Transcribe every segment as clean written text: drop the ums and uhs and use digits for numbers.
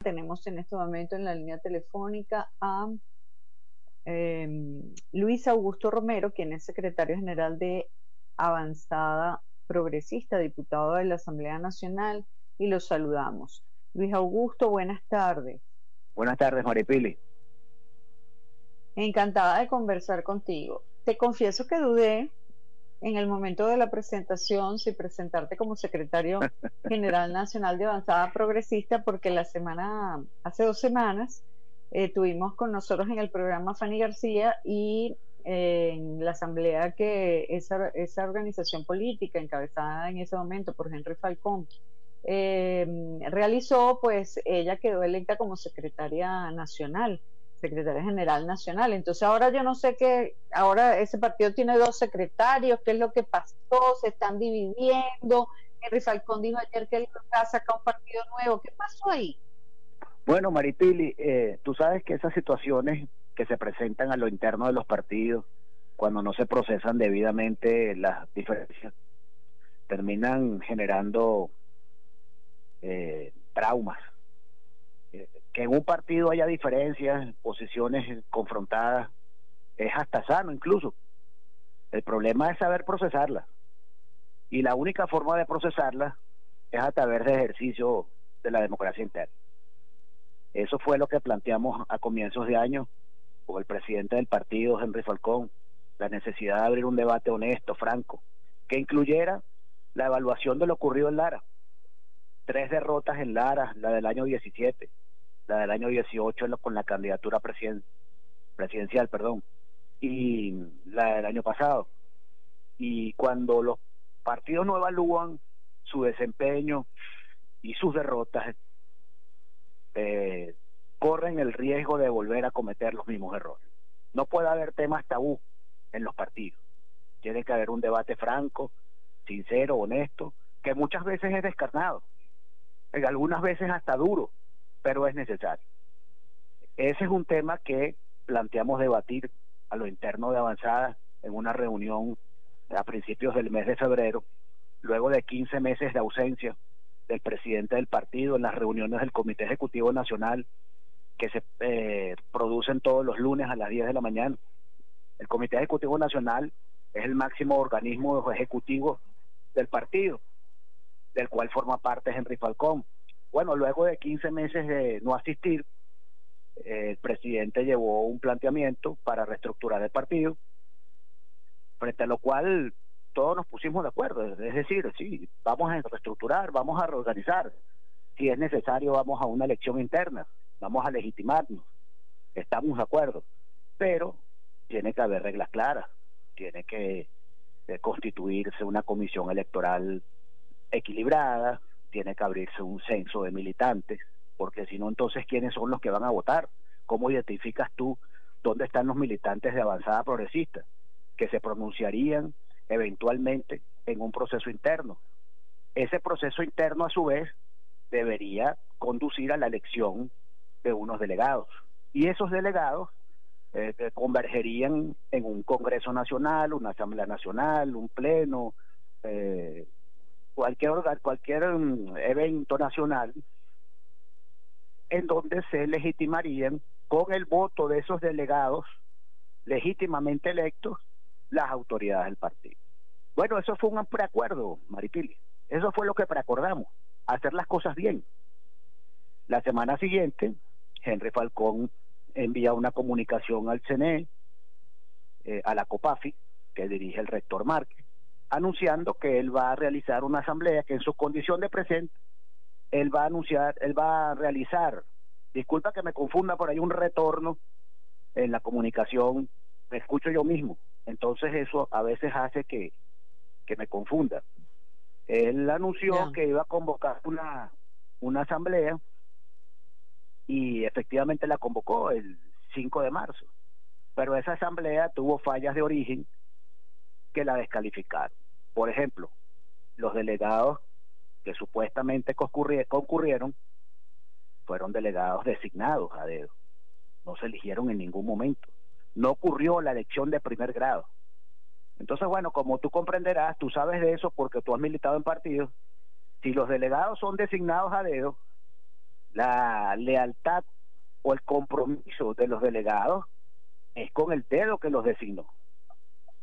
Tenemos en este momento en la línea telefónica a Luis Augusto Romero, quien es secretario general de Avanzada Progresista, diputado de la Asamblea Nacional, y los saludamos. Luis Augusto, buenas tardes. Buenas tardes, Maripili. Encantada de conversar contigo. Te confieso que dudé en el momento de la presentación si presentarte como secretario general nacional de Avanzada Progresista, porque hace 2 semanas, tuvimos con nosotros en el programa Fanny García y en la asamblea que esa organización política encabezada en ese momento por Henry Falcón realizó, pues ella quedó electa como secretaria general nacional. Entonces ahora yo no sé qué, ahora ese partido tiene dos secretarios, qué es lo que pasó, se están dividiendo. Henry Falcón dijo ayer que él va a sacar un partido nuevo. ¿Qué pasó ahí? Bueno, Maripili, tú sabes que esas situaciones que se presentan a lo interno de los partidos, cuando no se procesan debidamente las diferencias, terminan generando traumas. Que en un partido haya diferencias, posiciones confrontadas, es hasta sano incluso. El problema es saber procesarlas. Y la única forma de procesarlas es a través de ejercicio de la democracia interna. Eso fue lo que planteamos a comienzos de año con el presidente del partido, Henry Falcón, la necesidad de abrir un debate honesto, franco, que incluyera la evaluación de lo ocurrido en Lara. 3 derrotas en Lara, la del año 17, la del año 18 con la candidatura presidencial, y la del año pasado. Y cuando los partidos no evalúan su desempeño y sus derrotas, corren el riesgo de volver a cometer los mismos errores. No puede haber temas tabú en los partidos. Tiene que haber un debate franco, sincero, honesto, que muchas veces es descarnado, algunas veces hasta duro, pero es necesario. Ese es un tema que planteamos debatir a lo interno de Avanzada en una reunión a principios del mes de febrero, luego de 15 meses de ausencia del presidente del partido en las reuniones del Comité Ejecutivo Nacional que se producen todos los lunes a las 10 de la mañana. El Comité Ejecutivo Nacional es el máximo organismo ejecutivo del partido, del cual forma parte Henry Falcón. Bueno, luego de 15 meses de no asistir, el presidente llevó un planteamiento para reestructurar el partido, frente a lo cual todos nos pusimos de acuerdo, es decir, sí, vamos a reestructurar, vamos a reorganizar, si es necesario vamos a una elección interna, vamos a legitimarnos, estamos de acuerdo, pero tiene que haber reglas claras, tiene que constituirse una comisión electoral equilibrada, tiene que abrirse un censo de militantes, porque si no, entonces, ¿quiénes son los que van a votar? ¿Cómo identificas tú dónde están los militantes de Avanzada Progresista que se pronunciarían eventualmente en un proceso interno? Ese proceso interno, a su vez, debería conducir a la elección de unos delegados, y esos delegados convergerían en un Congreso Nacional, una Asamblea Nacional, un pleno, cualquier evento nacional en donde se legitimarían con el voto de esos delegados legítimamente electos las autoridades del partido. Bueno, eso fue un preacuerdo, Maripili. Eso fue lo que preacordamos, hacer las cosas bien. La semana siguiente, Henry Falcón envía una comunicación al CNE, a la COPAFI, que dirige el rector Márquez, anunciando que él va a realizar una asamblea, que en su condición de presidente, él va a realizar, disculpa que me confunda, por ahí un retorno en la comunicación, me escucho yo mismo, entonces eso a veces hace que me confunda. Él anunció que iba a convocar una asamblea y efectivamente la convocó el 5 de marzo, pero esa asamblea tuvo fallas de origen que la descalificaron. Por ejemplo, los delegados que supuestamente concurrieron fueron delegados designados a dedo, no se eligieron en ningún momento, no ocurrió la elección de primer grado. Entonces, bueno, como tú comprenderás, tú sabes de eso porque tú has militado en partidos, si los delegados son designados a dedo, La lealtad o el compromiso de los delegados es con el dedo que los designó.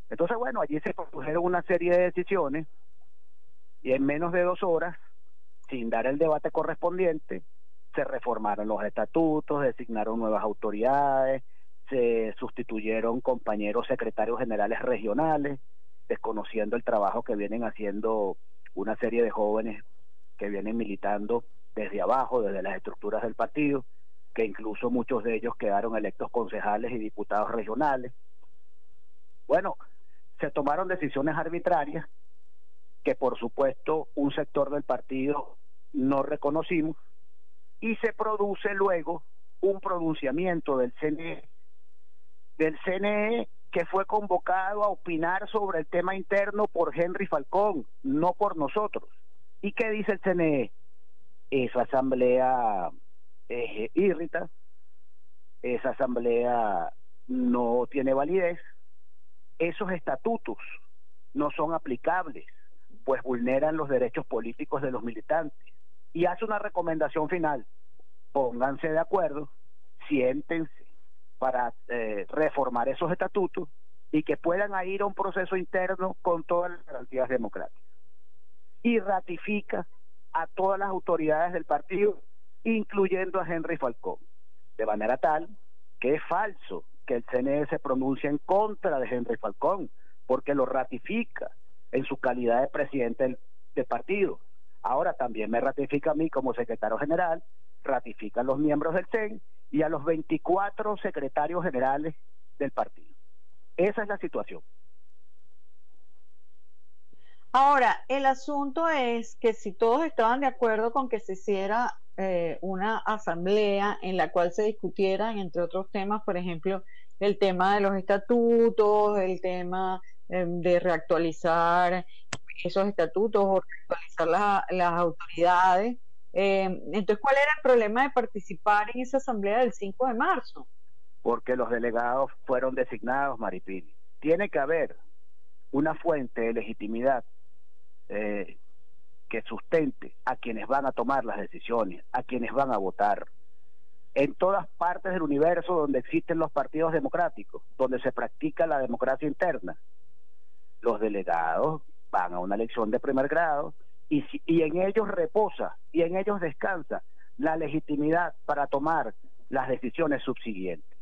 Entonces, bueno, allí se produjeron una serie de decisiones y en menos de 2 horas, sin dar el debate correspondiente, se reformaron los estatutos, designaron nuevas autoridades, se sustituyeron compañeros secretarios generales regionales, desconociendo el trabajo que vienen haciendo una serie de jóvenes que vienen militando desde abajo, desde las estructuras del partido, que incluso muchos de ellos quedaron electos concejales y diputados regionales. Bueno, se tomaron decisiones arbitrarias que por supuesto un sector del partido no reconocimos, y se produce luego un pronunciamiento del CNE que fue convocado a opinar sobre el tema interno por Henry Falcón, no por nosotros. ¿Y qué dice el CNE? Esa asamblea irrita, esa asamblea no tiene validez, esos estatutos no son aplicables, pues vulneran los derechos políticos de los militantes, y hace una recomendación final: pónganse de acuerdo, siéntense para reformar esos estatutos y que puedan ir a un proceso interno con todas las garantías democráticas. Y ratifica a todas las autoridades del partido, incluyendo a Henry Falcón, de manera tal que es falso que el CNE se pronuncie en contra de Henry Falcón, porque lo ratifica en su calidad de presidente del partido. Ahora también me ratifica a mí como secretario general, ratifican los miembros del CEN y a los 24 secretarios generales del partido. Esa es la situación. Ahora, el asunto es que si todos estaban de acuerdo con que se hiciera una asamblea en la cual se discutieran, entre otros temas, por ejemplo, el tema de los estatutos, el tema de reactualizar esos estatutos o reactualizar las autoridades, entonces, ¿cuál era el problema de participar en esa asamblea del 5 de marzo? Porque los delegados fueron designados, Maripili. Tiene que haber una fuente de legitimidad que sustente a quienes van a tomar las decisiones, a quienes van a votar. En todas partes del universo donde existen los partidos democráticos, donde se practica la democracia interna, los delegados van a una elección de primer grado y en ellos reposa y en ellos descansa la legitimidad para tomar las decisiones subsiguientes.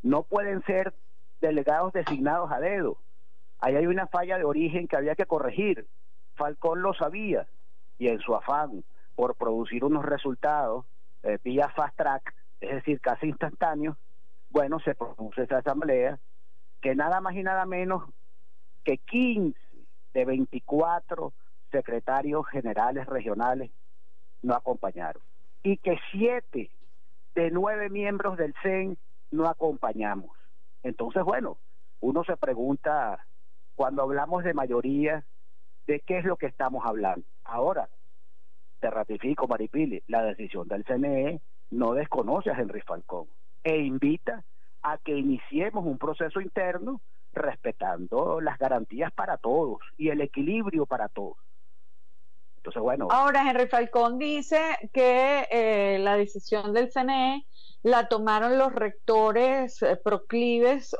No pueden ser delegados designados a dedo. Ahí hay una falla de origen que había que corregir. Falcón lo sabía, y en su afán por producir unos resultados vía fast track, es decir, casi instantáneos, bueno, se produce esa asamblea que nada más y nada menos que 15 de 24 secretarios generales regionales no acompañaron, y que 7 de 9 miembros del CEN no acompañamos. Entonces, bueno, uno se pregunta, cuando hablamos de mayoría, ¿de qué es lo que estamos hablando? Ahora, te ratifico, Maripili, la decisión del CNE no desconoce a Henry Falcón e invita a que iniciemos un proceso interno respetando las garantías para todos y el equilibrio para todos. Entonces, bueno. Ahora, Henry Falcón dice que la decisión del CNE la tomaron los rectores proclives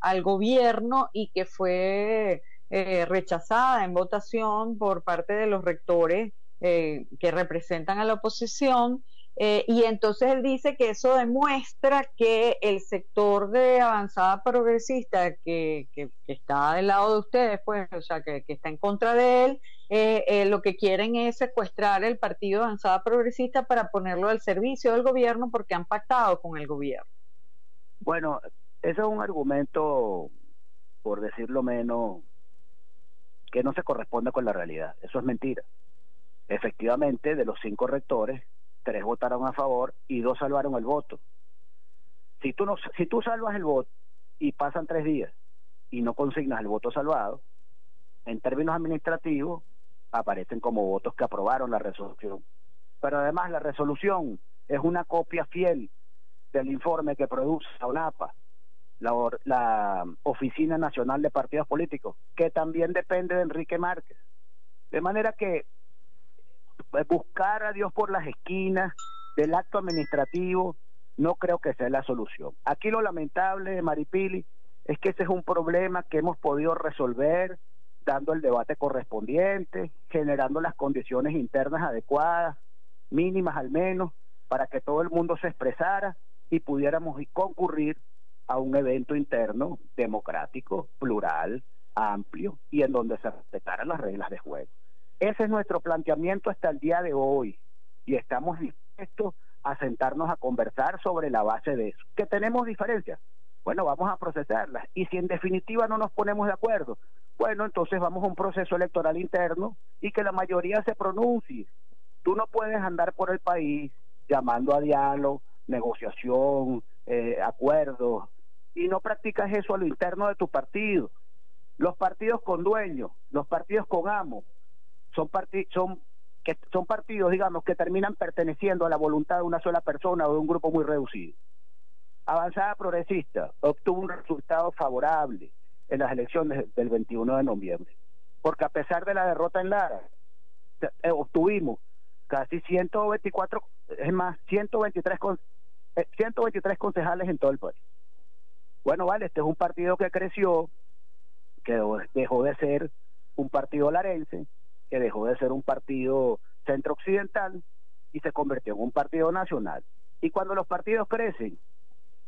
al gobierno y que fue rechazada en votación por parte de los rectores que representan a la oposición, y entonces él dice que eso demuestra que el sector de Avanzada Progresista que está del lado de ustedes, pues, o sea, que está en contra de él, lo que quieren es secuestrar el partido Avanzada Progresista para ponerlo al servicio del gobierno porque han pactado con el gobierno. Bueno, ese es un argumento, por decirlo menos, que no se corresponde con la realidad. Eso es mentira. Efectivamente, de los 5 rectores, 3 votaron a favor y 2 salvaron el voto. Si tú salvas el voto y pasan 3 días y no consignas el voto salvado, en términos administrativos aparecen como votos que aprobaron la resolución. Pero además la resolución es una copia fiel del informe que produce la ONAPA, la Oficina Nacional de Partidos Políticos, que también depende de Enrique Márquez. De manera que buscar a Dios por las esquinas del acto administrativo no creo que sea la solución. Aquí lo lamentable, Maripili, es que ese es un problema que hemos podido resolver dando el debate correspondiente, generando las condiciones internas adecuadas, mínimas al menos, para que todo el mundo se expresara y pudiéramos concurrir a un evento interno democrático, plural, amplio y en donde se respetaran las reglas de juego. Ese es nuestro planteamiento hasta el día de hoy y estamos dispuestos a sentarnos a conversar sobre la base de eso. ¿Que tenemos diferencias? Bueno, vamos a procesarlas y si en definitiva no nos ponemos de acuerdo, bueno, entonces vamos a un proceso electoral interno y que la mayoría se pronuncie. Tú no puedes andar por el país llamando a diálogo, negociación, acuerdos, y no practicas eso a lo interno de tu partido. Los partidos con dueños, los partidos con amos, son partidos, digamos, que terminan perteneciendo a la voluntad de una sola persona o de un grupo muy reducido. Avanzada Progresista obtuvo un resultado favorable en las elecciones del 21 de noviembre, porque a pesar de la derrota en Lara, obtuvimos casi 123 concejales en todo el país. Bueno, vale, este es un partido que creció, que dejó de ser un partido larense, que dejó de ser un partido centro-occidental y se convirtió en un partido nacional. Y cuando los partidos crecen,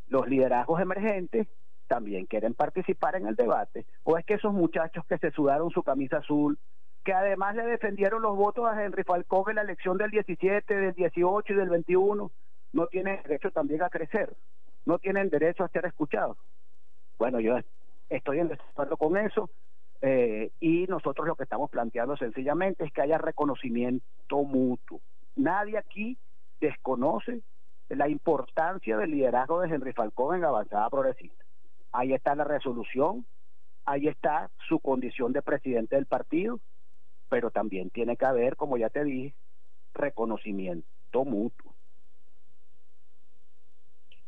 los liderazgos emergentes también quieren participar en el debate. O es que esos muchachos que se sudaron su camisa azul, que además le defendieron los votos a Henry Falcón en la elección del 17, del 18 y del 21, no tienen derecho también a crecer, no tienen derecho a ser escuchados. Bueno, yo estoy en desacuerdo con eso, y nosotros lo que estamos planteando sencillamente es que haya reconocimiento mutuo. Nadie aquí desconoce la importancia del liderazgo de Henry Falcón en Avanzada Progresista. Ahí está la resolución, ahí está su condición de presidente del partido, pero también tiene que haber, como ya te dije, reconocimiento mutuo.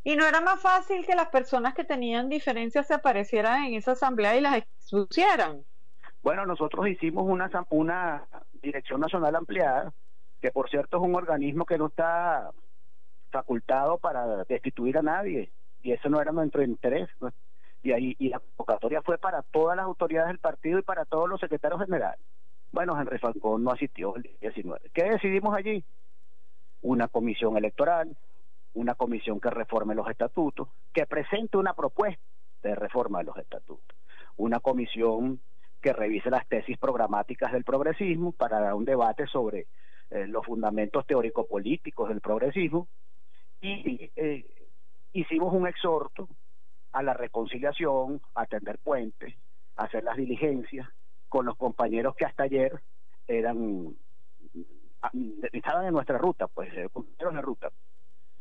¿Y no era más fácil que las personas que tenían diferencias se aparecieran en esa asamblea y las expusieran? Bueno, nosotros hicimos una Dirección Nacional Ampliada, que por cierto es un organismo que no está facultado para destituir a nadie, y eso no era nuestro interés, ¿no? Y la convocatoria fue para todas las autoridades del partido y para todos los secretarios generales. Bueno, Henry Falcón no asistió el 19. ¿Qué decidimos allí? Una comisión electoral, una comisión que reforme los estatutos, que presente una propuesta de reforma de los estatutos, una comisión que revise las tesis programáticas del progresismo para dar un debate sobre los fundamentos teórico-políticos del progresismo, y hicimos un exhorto a la reconciliación, a tender puentes, a hacer las diligencias con los compañeros que hasta ayer estaban en nuestra ruta, pues compañeros de ruta.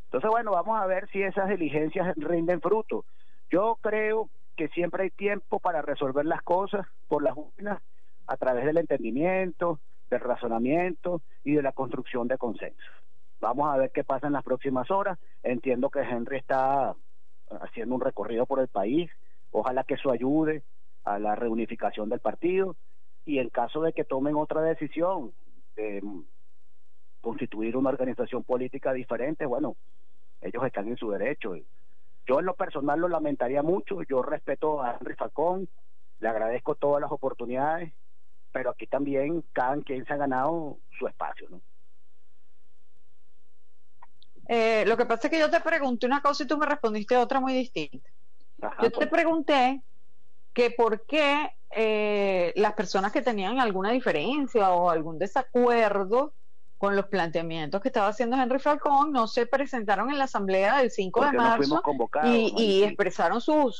Entonces, bueno, vamos a ver si esas diligencias rinden fruto. Yo creo que siempre hay tiempo para resolver las cosas por las urnas, a través del entendimiento, del razonamiento y de la construcción de consenso. Vamos a ver qué pasa en las próximas horas. Entiendo que Henry está haciendo un recorrido por el país. Ojalá que eso ayude a la reunificación del partido, y en caso de que tomen otra decisión de constituir una organización política diferente, bueno, ellos están en su derecho. Yo en lo personal lo lamentaría mucho. Yo respeto a Henry Falcón, le agradezco todas las oportunidades, pero aquí también cada quien se ha ganado su espacio, ¿no? Lo que pasa es que yo te pregunté una cosa y tú me respondiste otra muy distinta. Ajá, yo te pregunté que por qué las personas que tenían alguna diferencia o algún desacuerdo con los planteamientos que estaba haciendo Henry Falcón no se presentaron en la asamblea del 5 de marzo y expresaron sus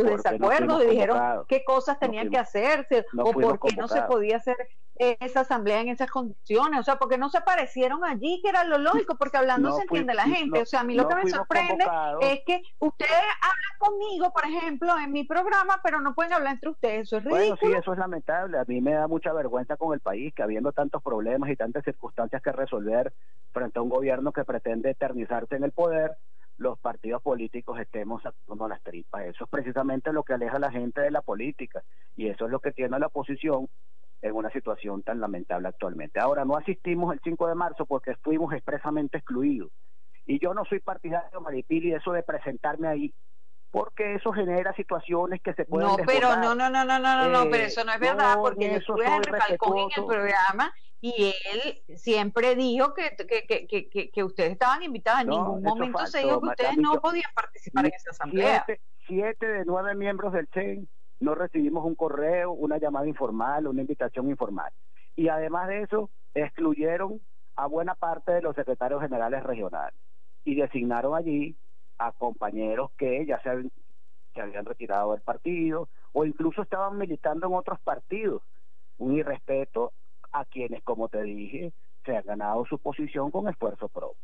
desacuerdos y dijeron qué cosas tenían que hacerse o por qué no se podía hacer esa asamblea en esas condiciones, o sea, porque no se aparecieron allí, que era lo lógico, porque hablando se entiende la gente, o sea, a mí lo que me sorprende es que ustedes hablan conmigo, por ejemplo, en mi programa, pero no pueden hablar entre ustedes, eso es ridículo. Bueno, sí, eso es lamentable, a mí me da mucha vergüenza con el país, que habiendo tantos problemas y tantas circunstancias que resolver frente a un gobierno que pretende eternizarse en el poder, los partidos políticos estemos sacando las tripas. Eso es precisamente lo que aleja a la gente de la política, y eso es lo que tiene la oposición, en una situación tan lamentable actualmente. Ahora, no asistimos el 5 de marzo porque fuimos expresamente excluidos. Y yo no soy partidario, Maripili, de eso de presentarme ahí, porque eso genera situaciones que se pueden pero desbordar. no, pero eso no es verdad, porque yo eso estuve a soy Henry Falcón en el programa y él siempre dijo que ustedes estaban invitados. En ningún momento se dijo que ustedes no podían participar en esa asamblea. 7 de 9 miembros del CEN no recibimos un correo, una llamada informal, una invitación informal. Y además de eso, excluyeron a buena parte de los secretarios generales regionales y designaron allí a compañeros que ya se habían retirado del partido o incluso estaban militando en otros partidos. Un irrespeto a quienes, como te dije, se han ganado su posición con esfuerzo propio.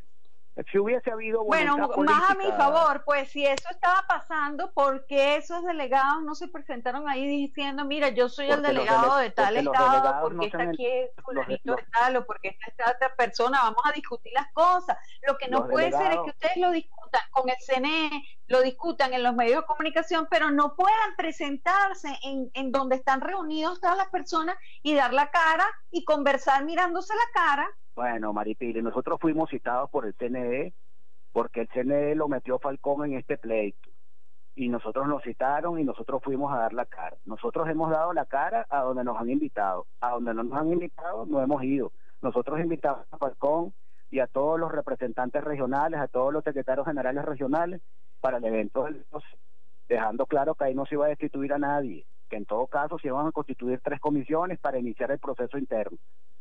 Si hubiese habido voluntad política, más a mi favor, pues si eso estaba pasando, ¿por qué esos delegados no se presentaron ahí diciendo, mira, yo soy el delegado de tal estado, porque está aquí fulanito de tal, o porque está esta persona, vamos a discutir las cosas? Lo que no puede ser es que ustedes lo discutan con el CNE, lo discutan en los medios de comunicación, pero no puedan presentarse en donde están reunidos todas las personas y dar la cara y conversar mirándose la cara. Bueno, Maripili, nosotros fuimos citados por el CNE porque el CNE lo metió Falcón en este pleito y nosotros nos citaron y nosotros fuimos a dar la cara. Nosotros hemos dado la cara a donde nos han invitado, a donde no nos han invitado no hemos ido. Nosotros invitamos a Falcón y a todos los representantes regionales, a todos los secretarios generales regionales para el evento del 12, dejando claro que ahí no se iba a destituir a nadie, que en todo caso se iban a constituir 3 comisiones para iniciar el proceso interno.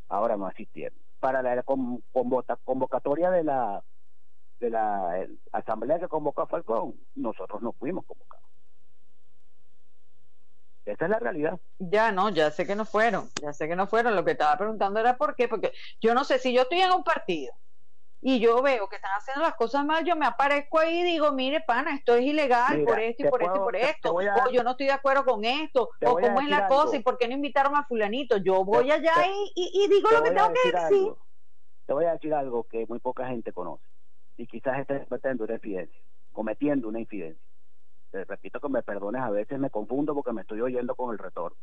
Ahora no asistieron. Para la convocatoria de la asamblea que convocó a Falcón, nosotros no fuimos convocados. Esa es la realidad. Ya sé que no fueron, lo que estaba preguntando era por qué, porque yo no sé, si yo estoy en un partido y yo veo que están haciendo las cosas mal, yo me aparezco ahí y digo, mire pana, esto es ilegal. Mira, por esto y por esto y por esto, o yo no estoy de acuerdo con esto, o cómo es la cosa y por qué no invitaron a fulanito. Yo voy allá y digo lo que tengo que decir. Te voy a decir algo que muy poca gente conoce y quizás esté cometiendo una infidencia. Te repito que me perdones, a veces me confundo porque me estoy oyendo con el retorno.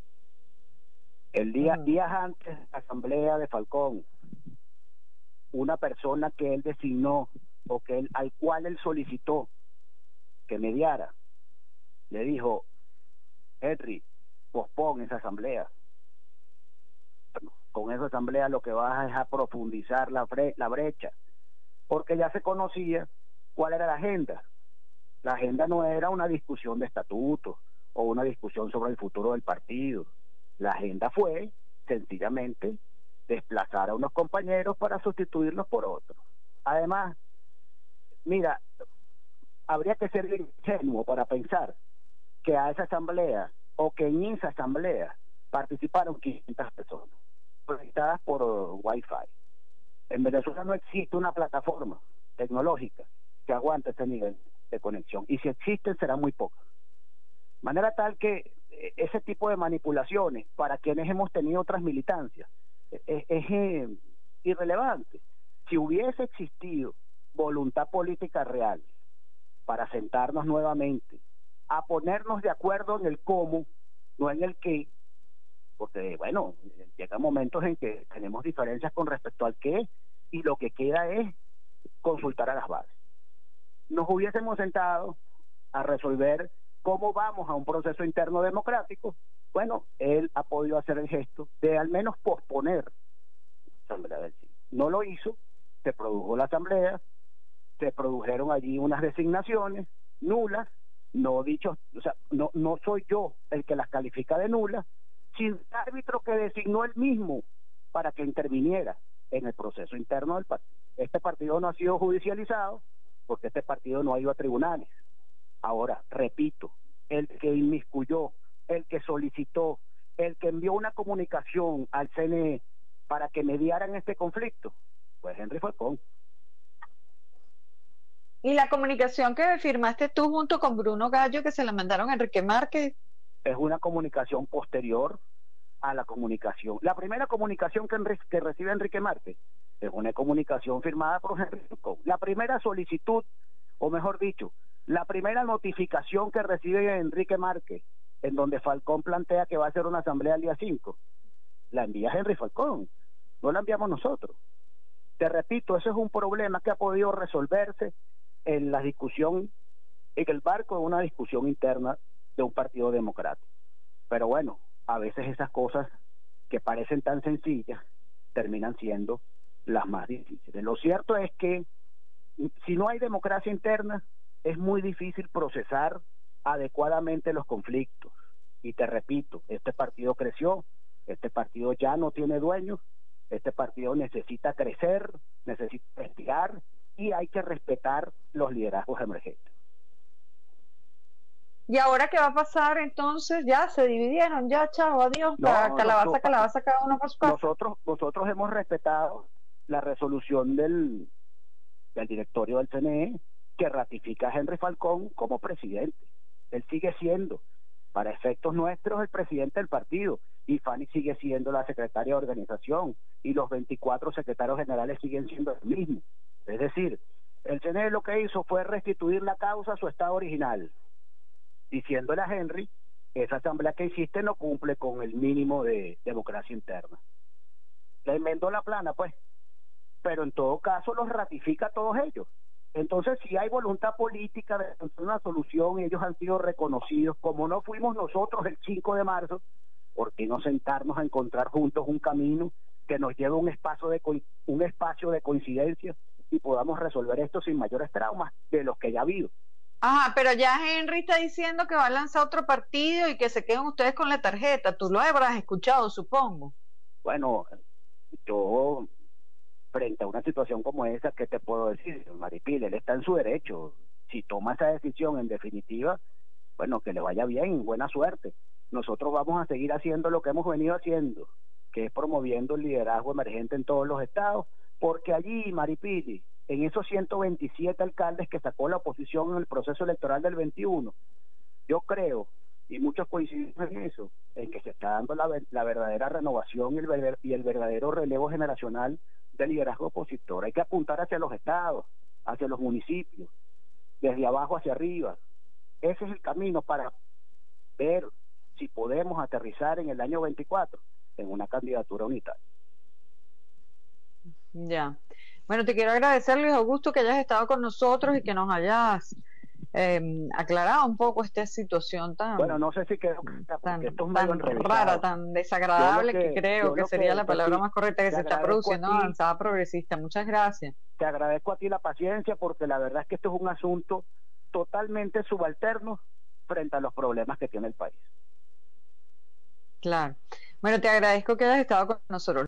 Días antes de la asamblea de Falcón, una persona que él designó o al cual él solicitó que mediara, le dijo, Henry, pospon esa asamblea. Con esa asamblea lo que vas es a profundizar la brecha, porque ya se conocía cuál era la agenda. La agenda no era una discusión de estatutos o una discusión sobre el futuro del partido. La agenda fue sencillamente desplazar a unos compañeros para sustituirlos por otros. Además, mira, habría que ser ingenuo para pensar que a esa asamblea o que en esa asamblea participaron 500 personas conectadas por Wi-Fi. En Venezuela no existe una plataforma tecnológica que aguante ese nivel de conexión, y si existen serán muy pocas. De manera tal que ese tipo de manipulaciones para quienes hemos tenido otras militancias es irrelevante. Si hubiese existido voluntad política real para sentarnos nuevamente a ponernos de acuerdo en el cómo, no en el qué, porque bueno, llegan momentos en que tenemos diferencias con respecto al qué y lo que queda es consultar a las bases. Nos hubiésemos sentado a resolver cómo vamos a un proceso interno democrático. Bueno, él ha podido hacer el gesto de al menos posponer la asamblea del 5. No lo hizo, se produjo la asamblea, se produjeron allí unas designaciones nulas, no soy yo el que las califica de nulas, sin árbitro que designó él mismo para que interviniera en el proceso interno del partido. Este partido no ha sido judicializado porque este partido no ha ido a tribunales. Ahora, repito, el que inmiscuyó, el que solicitó, el que envió una comunicación al CNE para que mediaran este conflicto, pues Henry Falcón. ¿Y la comunicación que firmaste tú junto con Bruno Gallo, que se la mandaron a Enrique Márquez? Es una comunicación posterior a la comunicación. La primera comunicación que recibe Enrique Márquez es una comunicación firmada por Henry Falcón. La primera solicitud, o mejor dicho, la primera notificación que recibe Enrique Márquez, en donde Falcón plantea que va a hacer una asamblea el día 5, la envía Henry Falcón, no la enviamos nosotros. Te repito, ese es un problema que ha podido resolverse en la discusión, en el marco de una discusión interna de un partido democrático. Pero bueno, a veces esas cosas que parecen tan sencillas terminan siendo las más difíciles. Lo cierto es que si no hay democracia interna, es muy difícil procesar adecuadamente los conflictos. Y te repito, este partido creció, este partido ya no tiene dueños, este partido necesita crecer, necesita investigar y hay que respetar los liderazgos emergentes. ¿Y ahora qué va a pasar entonces? Ya se dividieron, ya chao, adiós, No, calabaza, cada uno por su casa. Nosotros hemos respetado la resolución del directorio del CNE que ratifica a Henry Falcón como presidente. Él sigue siendo, para efectos nuestros, el presidente del partido, y Fanny sigue siendo la secretaria de organización, y los 24 secretarios generales siguen siendo el mismo. Es decir, el CNE lo que hizo fue restituir la causa a su estado original, diciéndole a Henry, esa asamblea que hiciste no cumple con el mínimo de democracia interna. Le enmendó la plana, pues, pero en todo caso los ratifica a todos ellos. Entonces, si hay voluntad política de encontrar una solución, y ellos han sido reconocidos, como no fuimos nosotros el 5 de marzo, ¿por qué no sentarnos a encontrar juntos un camino que nos lleve a un espacio de coincidencia y podamos resolver esto sin mayores traumas de los que ya ha habido? Ajá, pero ya Henry está diciendo que va a lanzar otro partido y que se queden ustedes con la tarjeta. Tú lo habrás escuchado, supongo. Bueno, yo, frente a una situación como esa, ¿qué te puedo decir, Maripil? Él está en su derecho. Si toma esa decisión, en definitiva, bueno, que le vaya bien, buena suerte. Nosotros vamos a seguir haciendo lo que hemos venido haciendo, que es promoviendo el liderazgo emergente en todos los estados, porque allí, Maripili, en esos 127 alcaldes que sacó la oposición en el proceso electoral del 21, yo creo, y muchos coincidimos en eso, en que se está dando la verdadera renovación y el verdadero relevo generacional del liderazgo opositor. Hay que apuntar hacia los estados, hacia los municipios, desde abajo hacia arriba. Ese es el camino para ver si podemos aterrizar en el año 24 en una candidatura unitaria. Ya. Bueno, te quiero agradecer, Luis Augusto, que hayas estado con nosotros y que nos hayas aclarado un poco esta situación tan, bueno, no sé si quedó tan tan rara, tan desagradable, que creo que sería la palabra más correcta, que se está produciendo avanzada progresista. Muchas gracias. Te agradezco a ti la paciencia, porque la verdad es que esto es un asunto totalmente subalterno frente a los problemas que tiene el país. Claro. Bueno, te agradezco que hayas estado con nosotros.